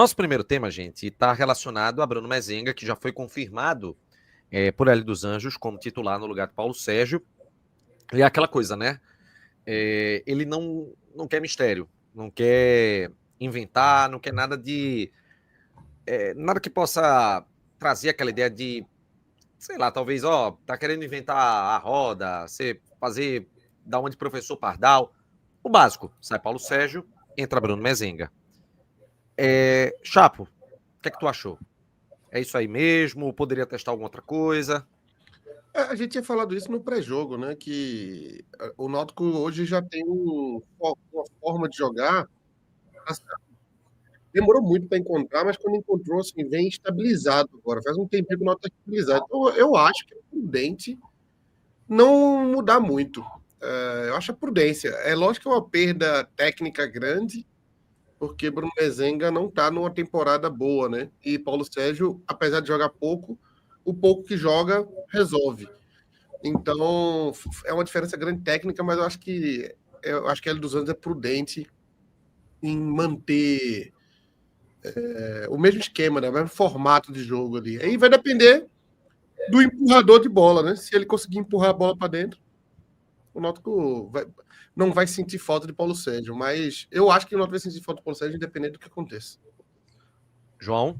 Nosso primeiro tema, gente, está relacionado a Bruno Mezenga, que já foi confirmado por Hélio dos Anjos como titular no lugar de Paulo Sérgio. E é aquela coisa, né? Ele não quer mistério, não quer inventar, não quer nada de... nada que possa trazer aquela ideia de, sei lá, talvez, tá querendo inventar a roda, você fazer da onde professor Pardal. O básico, sai Paulo Sérgio, entra Bruno Mezenga. Chapo, o que é que tu achou? É isso aí mesmo? Poderia testar alguma outra coisa? A gente tinha falado isso no pré-jogo, né? Que o Náutico hoje já tem uma forma de jogar. Assim, demorou muito para encontrar, mas quando encontrou, assim, vem estabilizado agora. Faz um tempinho que o Náutico está estabilizado. Então, eu acho que é prudente não mudar muito. Eu acho a prudência. É lógico que é uma perda técnica grande, porque Bruno Mezenga não está numa temporada boa, né? E Paulo Sérgio, apesar de jogar pouco, o pouco que joga resolve. Então, é uma diferença grande técnica, mas eu acho que a L dos anos é prudente em manter o mesmo esquema, né? O mesmo formato de jogo ali. Aí vai depender do empurrador de bola, né? Se ele conseguir empurrar a bola para dentro, o Náutico não vai sentir falta de Paulo Sérgio, mas eu acho que o Náutico vai sentir falta de Paulo Sérgio independente do que aconteça. João?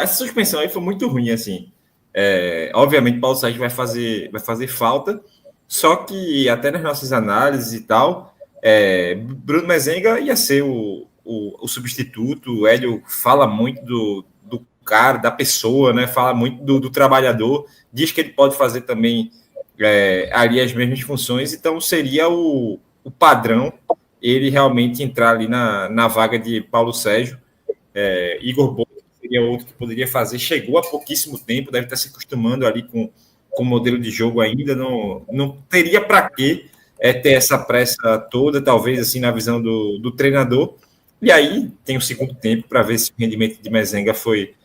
Essa suspensão aí foi muito ruim, assim. Obviamente, Paulo Sérgio vai fazer falta, só que até nas nossas análises e tal, Bruno Mezenga ia ser o substituto. O Hélio fala muito do cara, da pessoa, né? Fala muito do trabalhador, diz que ele pode fazer também ali as mesmas funções, então seria o padrão ele realmente entrar ali na vaga de Paulo Sérgio. Igor Bolt seria outro que poderia fazer, chegou há pouquíssimo tempo, deve estar se acostumando ali com o modelo de jogo ainda, não teria para que ter essa pressa toda, talvez assim, na visão do treinador. E aí tem o segundo tempo para ver se o rendimento de Mezenga foi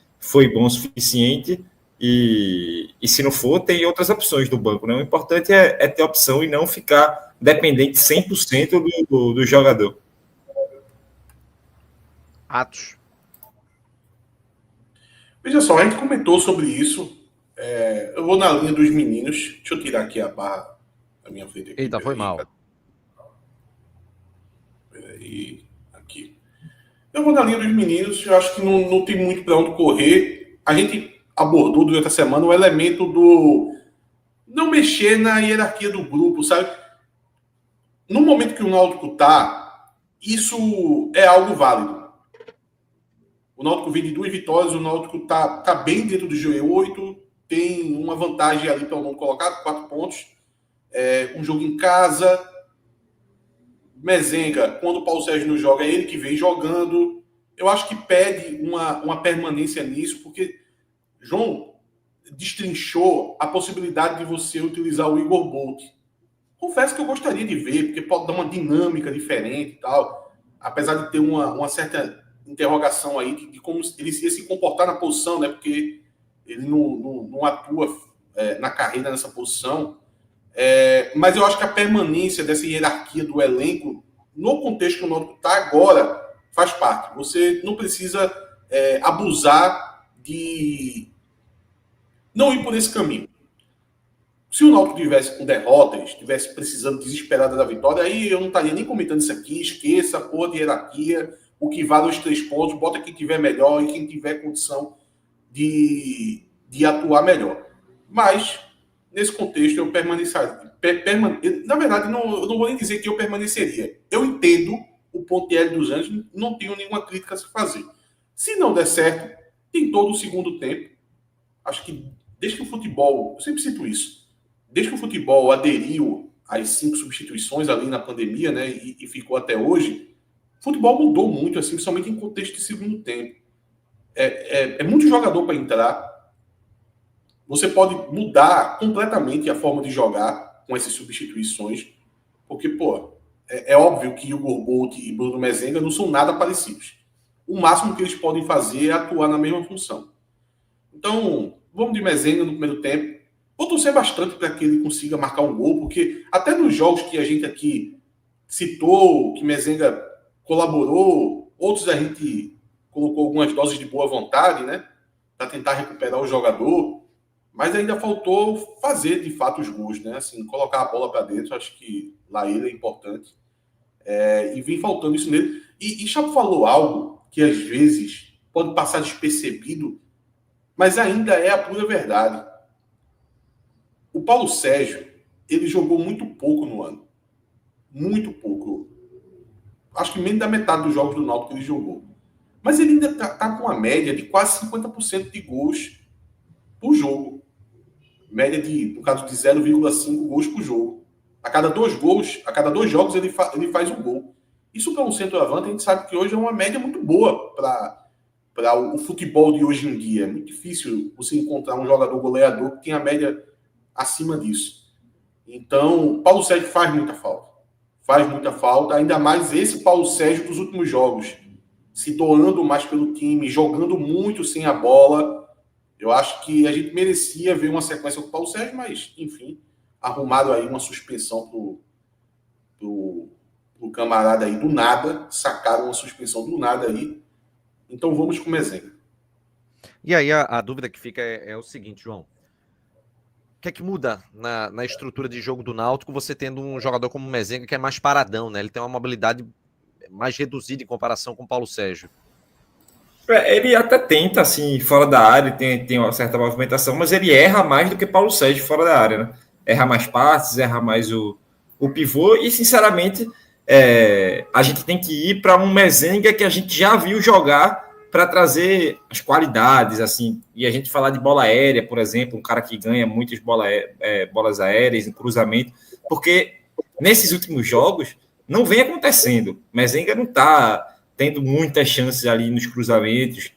bom o suficiente, e se não for, tem outras opções do banco, né? O importante é ter opção e não ficar dependente 100% do jogador. Atos. Veja só, a gente comentou sobre isso. Eu vou na linha dos meninos. Deixa eu tirar aqui a barra da minha frente. Aqui. Eita, foi mal. Peraí, aqui. Eu vou na linha dos meninos. Eu acho que não tem muito para onde correr. A gente abordou durante a semana o elemento do não mexer na hierarquia do grupo, sabe? No momento que o Náutico tá, isso é algo válido. O Náutico vem de 2 vitórias, o Náutico tá bem dentro do G8, tem uma vantagem ali pelo mundo colocado, 4 pontos. Um jogo em casa. Mezenga, quando o Paulo Sérgio não joga, é ele que vem jogando. Eu acho que pede uma permanência nisso, porque João destrinchou a possibilidade de você utilizar o Igor Bolt. Confesso que eu gostaria de ver, porque pode dar uma dinâmica diferente e tal, apesar de ter uma certa interrogação aí de como ele ia se comportar na posição, né? Porque ele não atua na carreira nessa posição. Mas eu acho que a permanência dessa hierarquia do elenco, no contexto que o Náutico está agora, faz parte. Você não precisa abusar de não ir por esse caminho. Se o Náutico tivesse com derrotas, estivesse precisando desesperada da vitória, aí eu não estaria nem comentando isso aqui. Esqueça a porra de hierarquia. O que vale os 3 pontos, bota quem tiver melhor e quem tiver condição de atuar melhor. Mas, nesse contexto, eu permaneceria. Na verdade, eu não vou nem dizer que eu permaneceria. Eu entendo o ponto de Hélio dos Anjos, não tenho nenhuma crítica a se fazer. Se não der certo, tem todo o segundo tempo. Acho que desde que o futebol, eu sempre cito isso, desde que o futebol aderiu às 5 substituições ali na pandemia, né, e ficou até hoje, o futebol mudou muito, assim, principalmente em contexto de segundo tempo. É muito jogador para entrar. Você pode mudar completamente a forma de jogar com essas substituições, porque, pô, é óbvio que Igor Bolt e Bruno Mezenga não são nada parecidos. O máximo que eles podem fazer é atuar na mesma função. Então, vamos de Mezenga no primeiro tempo. Vou torcer bastante para que ele consiga marcar um gol, porque até nos jogos que a gente aqui citou, que Mezenga colaborou, outros a gente colocou algumas doses de boa vontade, né? Para tentar recuperar o jogador, mas ainda faltou fazer de fato os gols, né? Assim, colocar a bola para dentro, acho que lá ele é importante. E vem faltando isso nele. E Chapo falou algo que às vezes pode passar despercebido, mas ainda é a pura verdade. O Paulo Sérgio, ele jogou muito pouco no ano. Muito pouco. Acho que menos da metade dos jogos do Náutico ele jogou. Mas ele ainda está com uma média de quase 50% de gols por jogo. Média no caso de 0,5 gols por jogo. A cada 2 jogos ele faz um gol. Isso para um centroavante, a gente sabe que hoje é uma média muito boa para o futebol de hoje em dia. É muito difícil você encontrar um jogador goleador que tenha a média acima disso. Então, Paulo Sérgio faz muita falta. Faz muita falta, ainda mais esse Paulo Sérgio dos últimos jogos. Se doando mais pelo time, jogando muito sem a bola. Eu acho que a gente merecia ver uma sequência com o Paulo Sérgio, mas, enfim, arrumaram aí uma suspensão pro camarada aí do nada, sacaram uma suspensão do nada aí. Então vamos com o Mezenga. E aí a dúvida que fica é o seguinte, João. O que é que muda na estrutura de jogo do Náutico, você tendo um jogador como o Mezenga que é mais paradão, né? Ele tem uma mobilidade mais reduzida em comparação com o Paulo Sérgio. Ele até tenta, assim, fora da área, tem uma certa movimentação, mas ele erra mais do que Paulo Sérgio fora da área, né? Erra mais passes, erra mais o pivô, e, sinceramente, a gente tem que ir para um Mezenga que a gente já viu jogar para trazer as qualidades, assim, e a gente falar de bola aérea, por exemplo, um cara que ganha muitas bolas aéreas em cruzamento, porque nesses últimos jogos não vem acontecendo. Mezenga não está tendo muitas chances ali nos cruzamentos.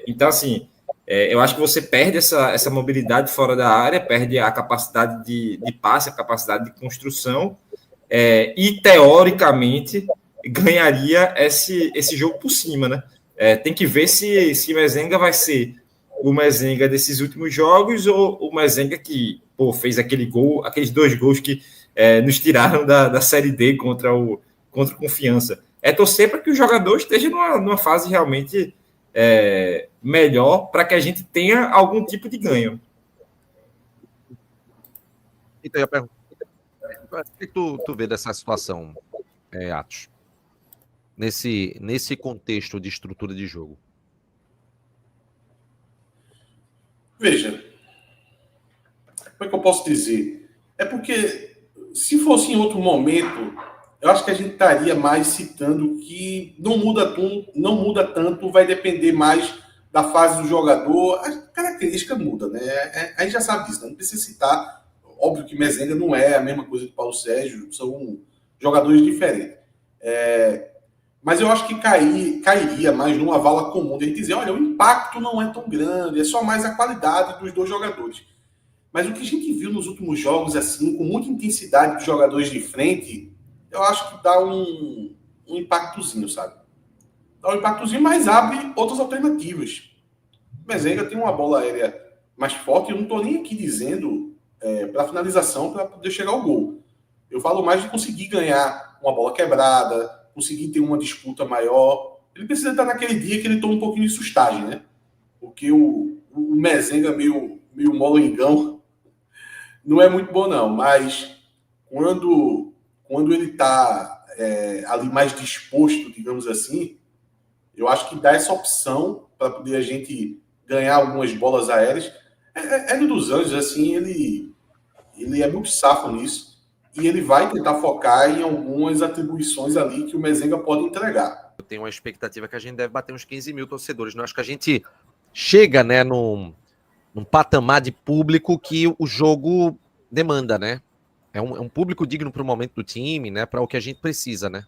Então, assim, eu acho que você perde essa mobilidade fora da área, perde a capacidade de passe, a capacidade de construção, e, teoricamente, ganharia esse jogo por cima, né? Tem que ver se Mezenga vai ser o Mezenga desses últimos jogos ou o Mezenga que fez aqueles 2 gols que nos tiraram da Série D contra o Confiança. Torcer para que o jogador esteja numa fase realmente melhor para que a gente tenha algum tipo de ganho. Então, eu pergunto, o que tu vê dessa situação, Atos? Nesse contexto de estrutura de jogo? Veja, como é que eu posso dizer? É porque, se fosse em outro momento, eu acho que a gente estaria mais citando que não muda tanto, vai depender mais da fase do jogador. A característica muda, né? A gente já sabe disso, não precisa citar. Óbvio que Mezenga não é a mesma coisa que Paulo Sérgio, são jogadores diferentes. Mas eu acho que cairia mais numa vala comum de a gente dizer, olha, o impacto não é tão grande, é só mais a qualidade dos 2 jogadores. Mas o que a gente viu nos últimos jogos, assim, com muita intensidade dos jogadores de frente, eu acho que dá um impactozinho, sabe? Dá um impactozinho, mas abre outras alternativas. O Mezenga tem uma bola aérea mais forte, eu não estou nem aqui dizendo para finalização, para poder chegar ao gol. Eu falo mais de conseguir ganhar uma bola quebrada, conseguir ter uma disputa maior. Ele precisa estar naquele dia que ele toma um pouquinho de sustagem, né? Porque o Mezenga meio molengão não é muito bom, não. Mas quando ele está ali mais disposto, digamos assim, eu acho que dá essa opção para poder a gente ganhar algumas bolas aéreas. Hélio dos Anjos, assim, ele é muito safo nisso. E ele vai tentar focar em algumas atribuições ali que o Mezenga pode entregar. Eu tenho uma expectativa que a gente deve bater uns 15 mil torcedores. Não acho que a gente chega, né, num patamar de público que o jogo demanda, né? É um público digno para o momento do time, né? Para o que a gente precisa, né?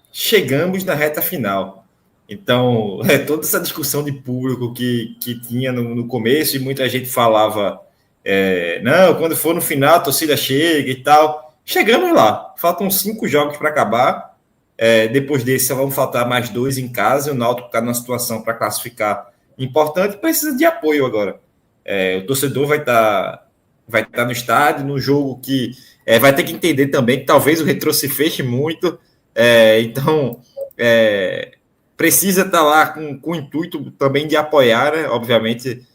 Chegamos na reta final. Então, toda essa discussão de público que tinha no começo e muita gente falava não, quando for no final a torcida chega e tal. Chegamos lá, faltam 5 jogos para acabar, depois desse só vão faltar mais 2 em casa, o Náutico está numa situação para classificar importante, precisa de apoio agora. O torcedor vai estar no estádio, num jogo que vai ter que entender também que talvez o Retrô se feche muito, Então, precisa estar lá com o intuito também de apoiar, né? Obviamente,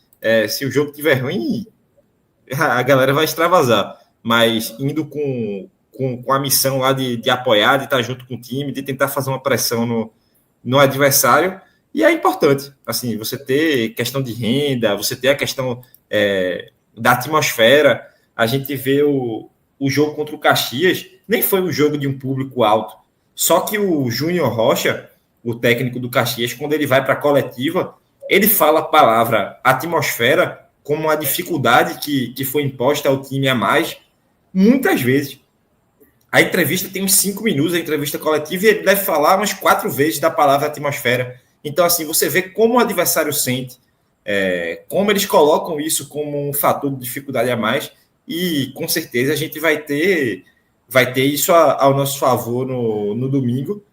se o jogo estiver ruim, a galera vai extravasar, mas indo com a missão lá de apoiar, de estar junto com o time, de tentar fazer uma pressão no adversário, e é importante, assim, você ter questão de renda, você ter a questão da atmosfera. A gente vê o jogo contra o Caxias, nem foi um jogo de um público alto, só que o Júnior Rocha, o técnico do Caxias, quando ele vai para a coletiva, ele fala a palavra atmosfera como uma dificuldade que foi imposta ao time a mais, muitas vezes. A entrevista tem uns 5 minutos, a entrevista coletiva, e ele deve falar umas 4 vezes da palavra atmosfera. Então, assim, você vê como o adversário sente, como eles colocam isso como um fator de dificuldade a mais, e com certeza a gente vai ter isso ao nosso favor no domingo.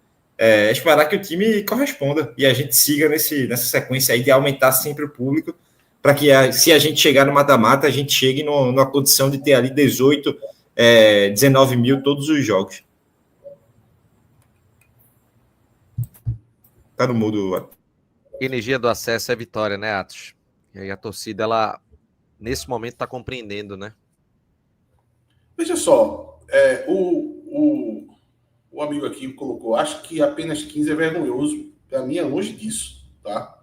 Esperar que o time corresponda e a gente siga nessa sequência aí de aumentar sempre o público, para que se a gente chegar no mata-mata, a gente chegue numa condição de ter ali 18, 19 mil todos os jogos. Tá no mudo. Energia do acesso é vitória, né, Atos? E aí a torcida, ela, nesse momento, está compreendendo, né? Veja só, o amigo aqui colocou, acho que apenas 15 é vergonhoso. Para mim é longe disso, tá?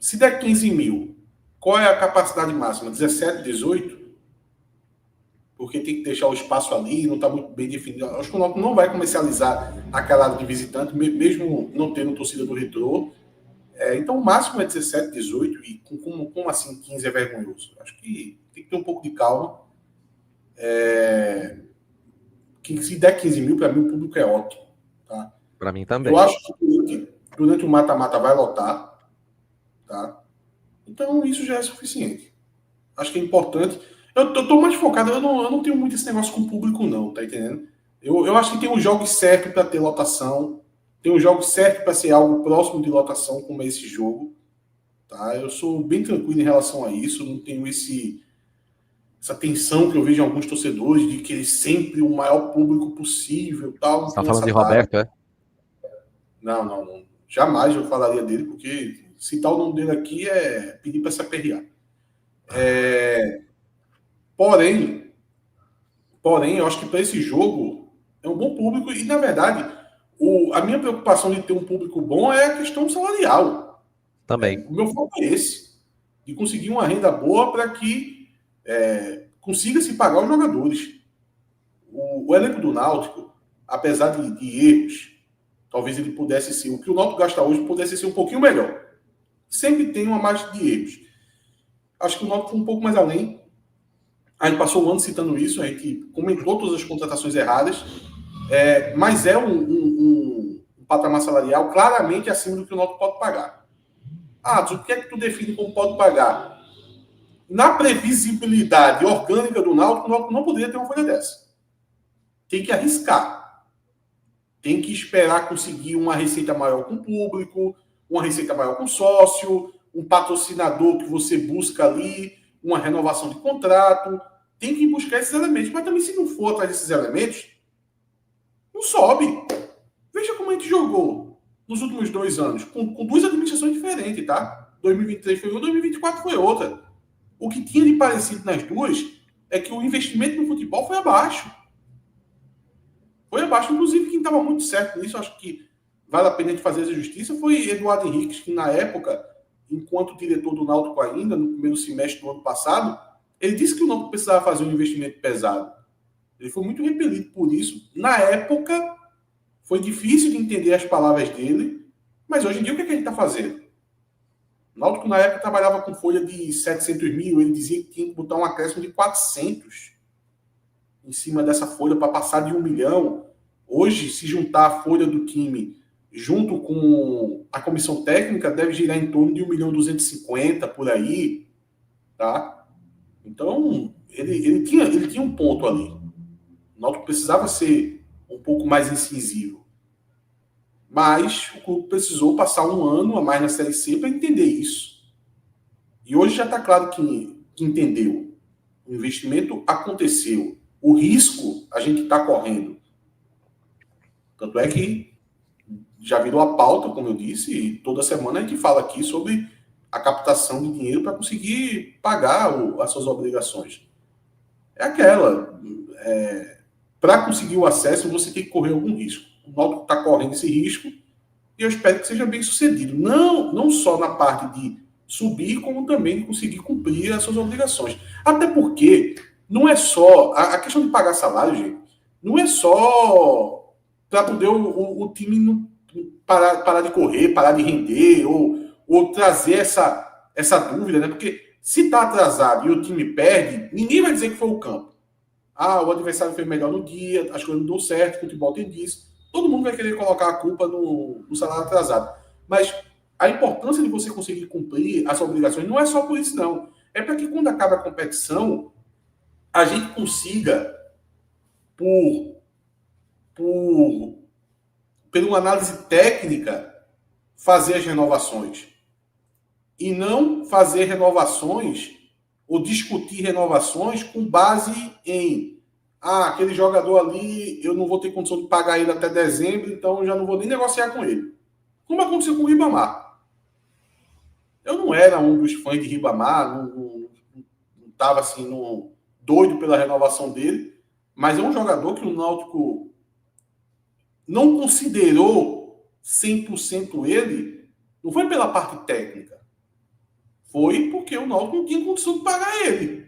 Se der 15 mil, qual é a capacidade máxima? 17, 18? Porque tem que deixar o espaço ali, não está muito bem definido. Acho que o Náutico não vai comercializar aquela área de visitante, mesmo não tendo torcida do Retrô. Então o máximo é 17, 18, e como assim 15 é vergonhoso? Acho que tem que ter um pouco de calma. Que se der 15 mil, para mim o público é ótimo. Tá? Para mim também. Eu acho que durante o mata-mata vai lotar. Tá? Então isso já é suficiente. Acho que é importante. Eu tô mais focado, eu não tenho muito esse negócio com o público, não, tá entendendo? Eu acho que tem os jogos certos para ter lotação, tem os jogos certos para ser algo próximo de lotação, como é esse jogo. Tá? Eu sou bem tranquilo em relação a isso, não tenho essa tensão que eu vejo em alguns torcedores de querer sempre o maior público possível. Tal. Você tá falando de Roberto, é? Não. Jamais eu falaria dele, porque citar o nome dele aqui é pedir para se aperrear. Porém, eu acho que para esse jogo é um bom público e, na verdade, a minha preocupação de ter um público bom é a questão salarial. Também. O meu foco é esse, de conseguir uma renda boa para que consiga se pagar os jogadores. O elenco do Náutico, apesar de erros, talvez ele pudesse ser, o que o Náutico gasta hoje pudesse ser um pouquinho melhor. Sempre tem uma margem de erros. Acho que o Náutico foi um pouco mais além. A gente passou o ano citando isso, a gente comentou todas as contratações erradas, mas é um patamar salarial claramente acima do que o Náutico pode pagar. O que é que tu define como pode pagar? Na previsibilidade orgânica do Náutico, o Náutico não poderia ter uma folha dessa. Tem que arriscar. Tem que esperar conseguir uma receita maior com o público, uma receita maior com o sócio, um patrocinador que você busca ali, uma renovação de contrato. Tem que buscar esses elementos. Mas também, se não for atrás desses elementos, não sobe. Veja como a gente jogou nos últimos 2 anos, com 2 administrações diferentes, tá? 2023 foi uma, 2024 foi outra. O que tinha de parecido nas duas é que o investimento no futebol foi abaixo. Foi abaixo. Inclusive, quem estava muito certo nisso, acho que vale a pena a gente fazer essa justiça, foi Eduardo Henriques, que na época, enquanto diretor do Náutico ainda, no primeiro semestre do ano passado, ele disse que o Náutico precisava fazer um investimento pesado. Ele foi muito repelido por isso. Na época, foi difícil de entender as palavras dele, mas hoje em dia o que a gente está fazendo? O Náutico, na época, trabalhava com folha de 700 mil, ele dizia que tinha que botar um acréscimo de 400 em cima dessa folha para passar de 1 milhão. Hoje, se juntar a folha do time junto com a comissão técnica, deve girar em torno de 1.250.000 por aí, tá? Então, ele tinha um ponto ali. O Náutico precisava ser um pouco mais incisivo. Mas o clube precisou passar 1 ano a mais na Série C para entender isso. E hoje já está claro que entendeu. O investimento aconteceu. O risco a gente está correndo. Tanto é que já virou a pauta, como eu disse, e toda semana a gente fala aqui sobre a captação de dinheiro para conseguir pagar as suas obrigações. É aquela. Para conseguir o acesso, você tem que correr algum risco. O Náutico está correndo esse risco e eu espero que seja bem sucedido. Não só na parte de subir, como também de conseguir cumprir as suas obrigações. Até porque não é só... A questão de pagar salário, gente, não é só para poder o time não parar de correr, parar de render, ou trazer essa dúvida, né? Porque se está atrasado e o time perde, ninguém vai dizer que foi o campo. O adversário foi melhor no dia, as coisas não deu certo, o futebol tem disso. Todo mundo vai querer colocar a culpa no salário atrasado. Mas a importância de você conseguir cumprir as obrigações não é só por isso, não. É para que quando acaba a competição, a gente consiga, pela uma análise técnica, fazer as renovações. E não fazer renovações ou discutir renovações com base em aquele jogador ali, eu não vou ter condição de pagar ele até dezembro, então eu já não vou nem negociar com ele. Como aconteceu com o Ribamar. Eu não era um dos fãs de Ribamar, não estava assim, doido pela renovação dele, mas é um jogador que o Náutico não considerou 100% ele, não foi pela parte técnica. Foi porque o Náutico não tinha condição de pagar ele.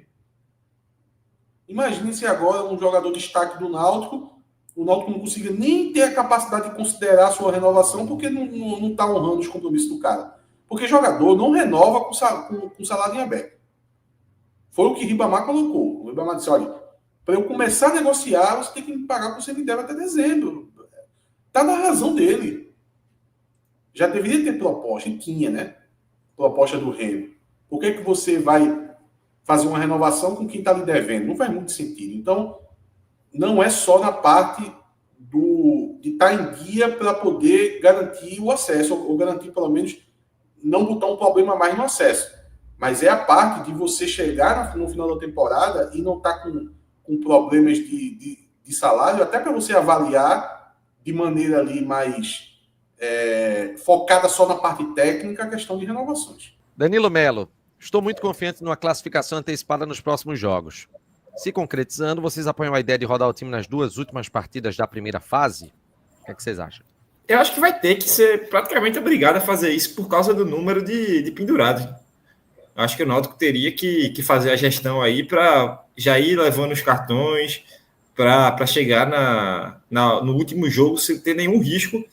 Imagine se agora um jogador de destaque do Náutico, o Náutico não consiga nem ter a capacidade de considerar a sua renovação porque não está honrando os compromissos do cara. Porque jogador não renova com salário em aberto. Foi o que Ribamar colocou. O Ribamar disse, olha, para eu começar a negociar, você tem que me pagar o que você me deve até dezembro. Está na razão dele. Já deveria ter proposta, e tinha, né? Proposta do Remo. Por que você vai fazer uma renovação com quem está lhe devendo? Não faz muito sentido. Então, não é só na parte de estar em dia para poder garantir o acesso, ou garantir, pelo menos, não botar um problema mais no acesso. Mas é a parte de você chegar no final da temporada e não estar com problemas de salário, até para você avaliar de maneira ali mais focada só na parte técnica a questão de renovações. Danilo Melo, estou muito confiante numa classificação antecipada nos próximos jogos. Se concretizando, vocês apoiam a ideia de rodar o time nas 2 últimas partidas da primeira fase? O que é que vocês acham? Eu acho que vai ter que ser praticamente obrigado a fazer isso por causa do número de pendurados. Acho que o Náutico teria que fazer a gestão aí para já ir levando os cartões para chegar no último jogo sem ter nenhum risco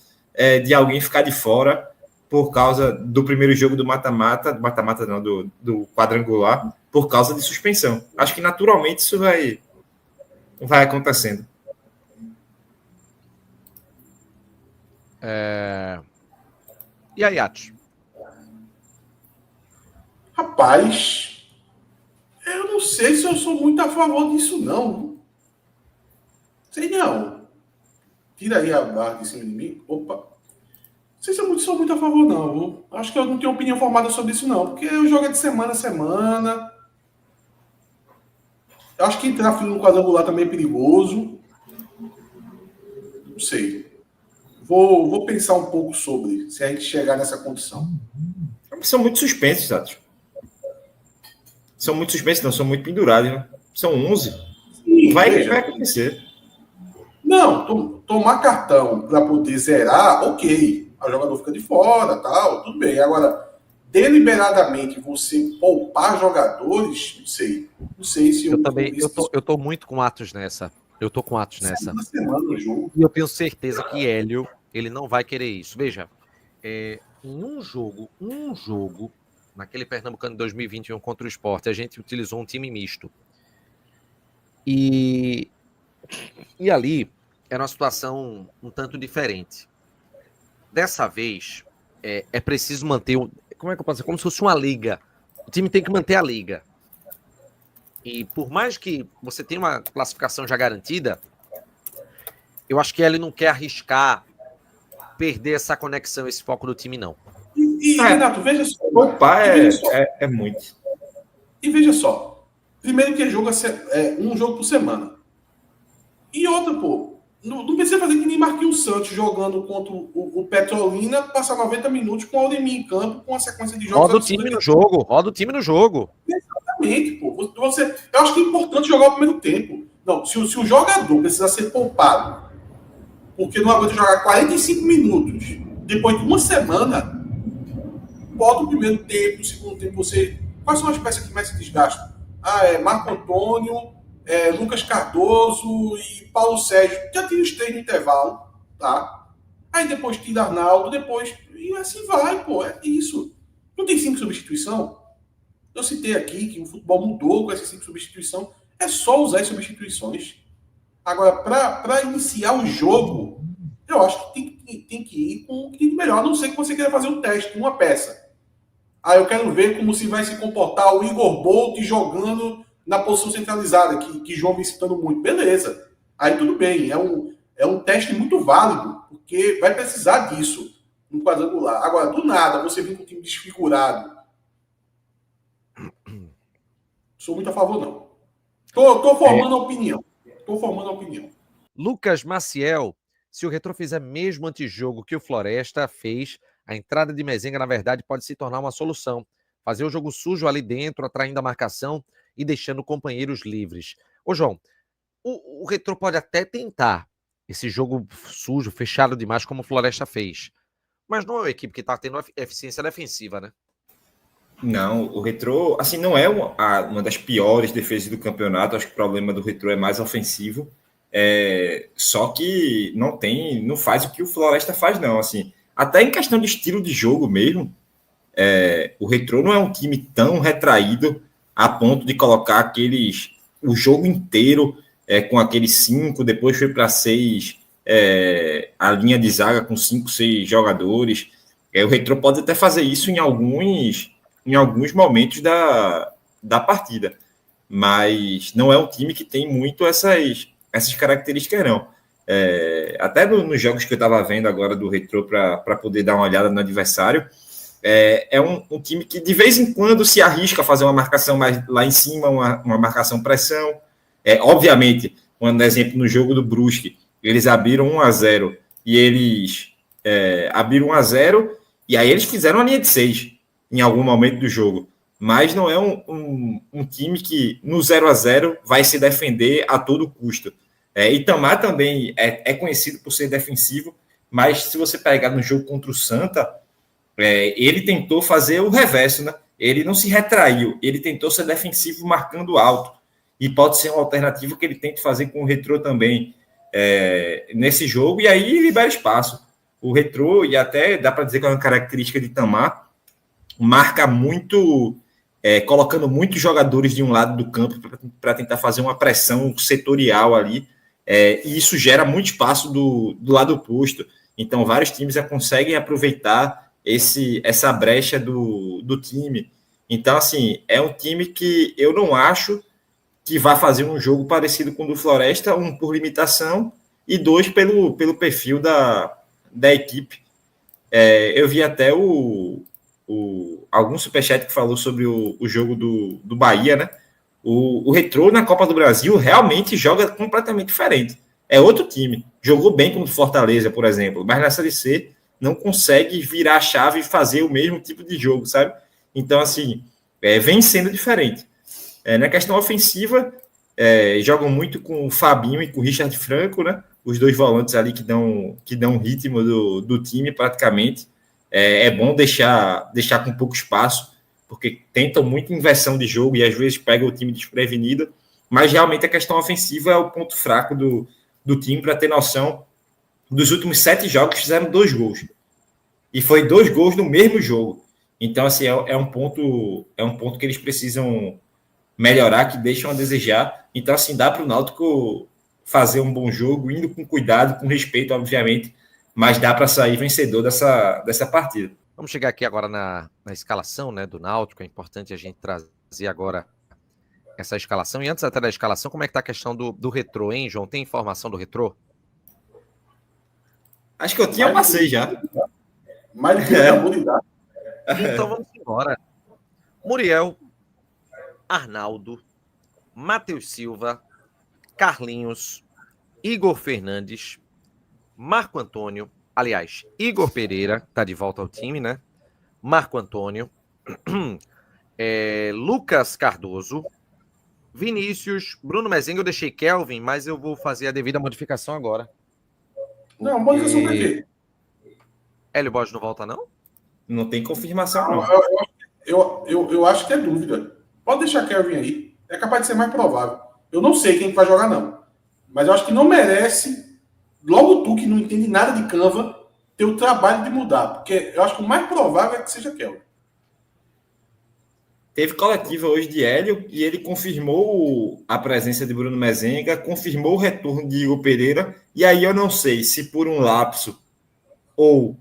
de alguém ficar de fora por causa do primeiro jogo do mata-mata não, do quadrangular, por causa de suspensão. Acho que naturalmente isso vai acontecendo. E aí, Atos? Rapaz, eu não sei se eu sou muito a favor disso, não. Sei não. Tira aí a barra de cima de mim. Opa. Não sei se eu sou muito a favor, não. Acho que eu não tenho opinião formada sobre isso, não. Porque eu jogo de semana a semana. Eu acho que entrar no quadrangular também é perigoso. Não sei. Vou pensar um pouco sobre se a gente chegar nessa condição. São muito suspensos, Tato. São muito suspensos, não. São muito pendurados, né? São 11. Sim, vai acontecer. Não, tomar cartão para poder zerar, ok. O jogador fica de fora, tal, tudo bem. Agora, deliberadamente você poupar jogadores, não sei. Não sei se eu tô muito com Atos nessa. Eu tô com Atos nessa. Semana no jogo. E eu tenho certeza que Hélio, ele não vai querer isso. Veja, em um jogo, naquele Pernambucano de 2021 contra o Sport, a gente utilizou um time misto. E ali era uma situação um tanto diferente. Dessa vez, é preciso manter... Como é que eu posso dizer? Como se fosse uma liga. O time tem que manter a liga. E por mais que você tenha uma classificação já garantida, eu acho que ele não quer arriscar perder essa conexão, esse foco do time, não. E Renato, veja só. Opa, é muito. E veja só. Primeiro que jogo um jogo por semana. E outra, Não precisa fazer que nem Marquinhos Santos jogando contra o Petrolina, passar 90 minutos com o Aldemir em campo, com a sequência de jogos. Roda o time no jogo, roda o time no jogo. Exatamente, pô. Eu acho que é importante jogar o primeiro tempo. Não, se o jogador precisa ser poupado, porque não aguenta jogar 45 minutos, depois de uma semana, bota o primeiro tempo, o segundo tempo, você... Quais são as peças que mais se desgastam? Marco Antônio, Lucas Cardoso e Paulo Sérgio. Já tinha os 3 no intervalo, tá? Aí depois tira Arnaldo, depois... E assim vai, pô. É isso. Não tem 5 substituição? Eu citei aqui que o futebol mudou com essas 5 substituições. É só usar as substituições. Agora, para iniciar o jogo, eu acho que tem que ir com o que tem melhor. A não ser que você queira fazer um teste, uma peça. Eu quero ver como se vai se comportar o Igor Bolt jogando na posição centralizada, que João vem citando muito. Beleza. Aí tudo bem. É um teste muito válido, porque vai precisar disso no quadrangular. Agora, do nada, você vem com o time desfigurado. Sou muito a favor, não. Tô formando a opinião. Lucas Maciel, se o Retrô fizer mesmo antijogo que o Floresta fez, a entrada de Mezenga, na verdade, pode se tornar uma solução. Fazer o jogo sujo ali dentro, atraindo a marcação e deixando companheiros livres. Ô, João, o Retrô pode até tentar esse jogo sujo, fechado demais, como o Floresta fez. Mas não é uma equipe que está tendo eficiência defensiva, né? Não, o Retrô, assim, não é uma das piores defesas do campeonato. Acho que o problema do Retrô é mais ofensivo. Só que não faz o que o Floresta faz, não. Assim, até em questão de estilo de jogo mesmo, o Retrô não é um time tão retraído a ponto de colocar o jogo inteiro com aqueles 5, depois foi para 6, a linha de zaga com 5, 6 jogadores. O Retrô pode até fazer isso em alguns momentos da partida, mas não é um time que tem muito essas características, não. Até nos jogos que eu estava vendo agora do Retrô para poder dar uma olhada no adversário, é um time que de vez em quando se arrisca a fazer uma marcação mais lá em cima, uma marcação pressão. Obviamente, um exemplo no jogo do Brusque, eles abriram 1-0 e eles abriram 1-0 e aí eles fizeram a linha de 6 em algum momento do jogo. Mas não é um time que no 0-0 vai se defender a todo custo. Itamar também é conhecido por ser defensivo, mas se você pegar no jogo contra o Santa, ele tentou fazer o reverso, né? Ele não se retraiu, ele tentou ser defensivo marcando alto, e pode ser uma alternativa que ele tente fazer com o Retrô também nesse jogo, e aí libera espaço. O Retrô, e até dá para dizer que é uma característica de Itamar, marca muito, colocando muitos jogadores de um lado do campo para tentar fazer uma pressão setorial ali, e isso gera muito espaço do lado oposto. Então, vários times já conseguem aproveitar essa brecha do time. Então, assim, é um time que eu não acho que vai fazer um jogo parecido com o do Floresta, 1, por limitação, e 2, pelo perfil da equipe. Eu vi até algum superchat que falou sobre o jogo do Bahia, né? O Retrô na Copa do Brasil realmente joga completamente diferente. É outro time. Jogou bem contra o Fortaleza, por exemplo, mas na Série C não consegue virar a chave e fazer o mesmo tipo de jogo, sabe? Então, assim, vem sendo diferente. Na questão ofensiva, jogam muito com o Fabinho e com o Richard Franco, né? Os dois volantes ali que dão ritmo do time praticamente. É bom deixar com pouco espaço, porque tentam muito inversão de jogo e às vezes pega o time desprevenido, mas realmente a questão ofensiva é o ponto fraco do time. Para ter noção, dos últimos 7 jogos fizeram 2 gols, e foi 2 gols no mesmo jogo. Então, assim, é um ponto que eles precisam melhorar, que deixam a desejar. Então, assim, dá para o Náutico fazer um bom jogo, indo com cuidado, com respeito, obviamente, mas dá para sair vencedor dessa partida. Vamos chegar aqui agora na escalação, né, do Náutico. É importante a gente trazer agora essa escalação. E antes até da escalação, como é que está a questão do Retrô, hein, João? Tem informação do Retrô? Acho que eu passei já. Mais do que acabou de dar. Então vamos embora. Muriel, Arnaldo, Matheus Silva, Carlinhos, Igor Fernandes, Marco Antônio, aliás, Igor Pereira, tá de volta ao time, né? Marco Antônio, Lucas Cardoso, Vinícius, Bruno Mezenga, eu deixei Kelvin, mas eu vou fazer a devida modificação agora. Não, modificação pra quê? Hélio Borges não volta, não? Não tem confirmação, não. Eu acho que é dúvida. Pode deixar Kelvin aí. É capaz de ser mais provável. Eu não sei quem vai jogar, não. Mas eu acho que não merece, logo tu que não entende nada de Canva, ter o trabalho de mudar. Porque eu acho que o mais provável é que seja Kelvin. Teve coletiva hoje de Hélio e ele confirmou a presença de Bruno Mezenga, confirmou o retorno de Igor Pereira, e aí eu não sei se por um lapso ou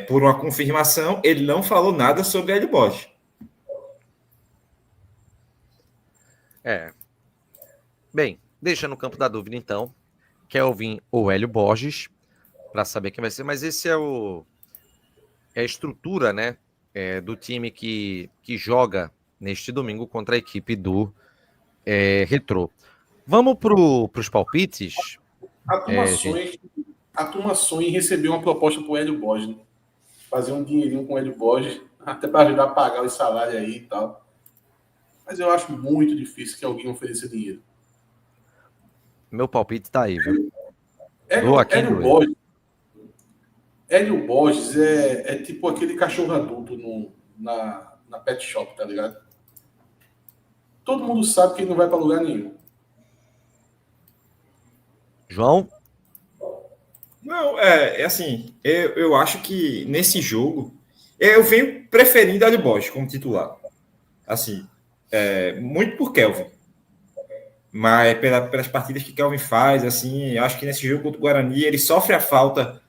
por uma confirmação, ele não falou nada sobre Hélio Borges. Bem, deixa no campo da dúvida, então, Kelvin ou Hélio Borges, para saber quem vai ser, mas esse é a estrutura, né, do time que joga neste domingo contra a equipe do Retrô. Vamos para os palpites? A turma sonha em receber uma proposta pro Hélio Borges, né? Fazer um dinheirinho com o Hélio Borges, até para ajudar a pagar os salários aí e tal. Mas eu acho muito difícil que alguém ofereça dinheiro. Meu palpite tá aí, viu? Hélio Borges é tipo aquele cachorro adulto na pet shop, tá ligado? Todo mundo sabe que ele não vai para lugar nenhum. João? Não, assim, eu acho que nesse jogo eu venho preferindo Hélio Borges como titular. Assim, muito por Kelvin. Mas pelas partidas que Kelvin faz, assim, eu acho que nesse jogo contra o Guarani ele sofre a falta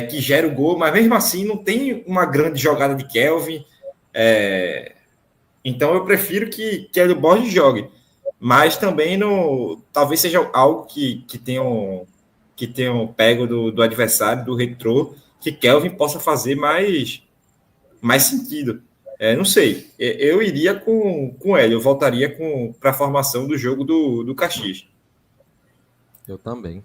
que gera o gol, mas mesmo assim não tem uma grande jogada de Kelvin. Então eu prefiro que Hélio Borges jogue. Mas também talvez seja algo que tenham pego do adversário, do Retrô, que Kelvin possa fazer mais sentido. Não sei. Eu iria com ele. Eu voltaria para a formação do jogo do Caxias. Eu também.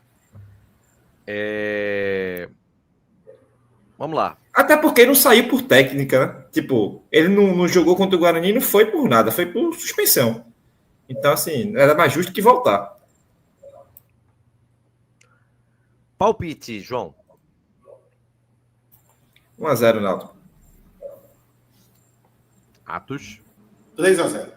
Vamos lá. Até porque não saiu por técnica, né? Tipo, ele não jogou contra o Guarani, não foi por nada, foi por suspensão. Então, assim, era mais justo que voltar. Palpite, João. 1-0, Náutico. Atos. 3-0.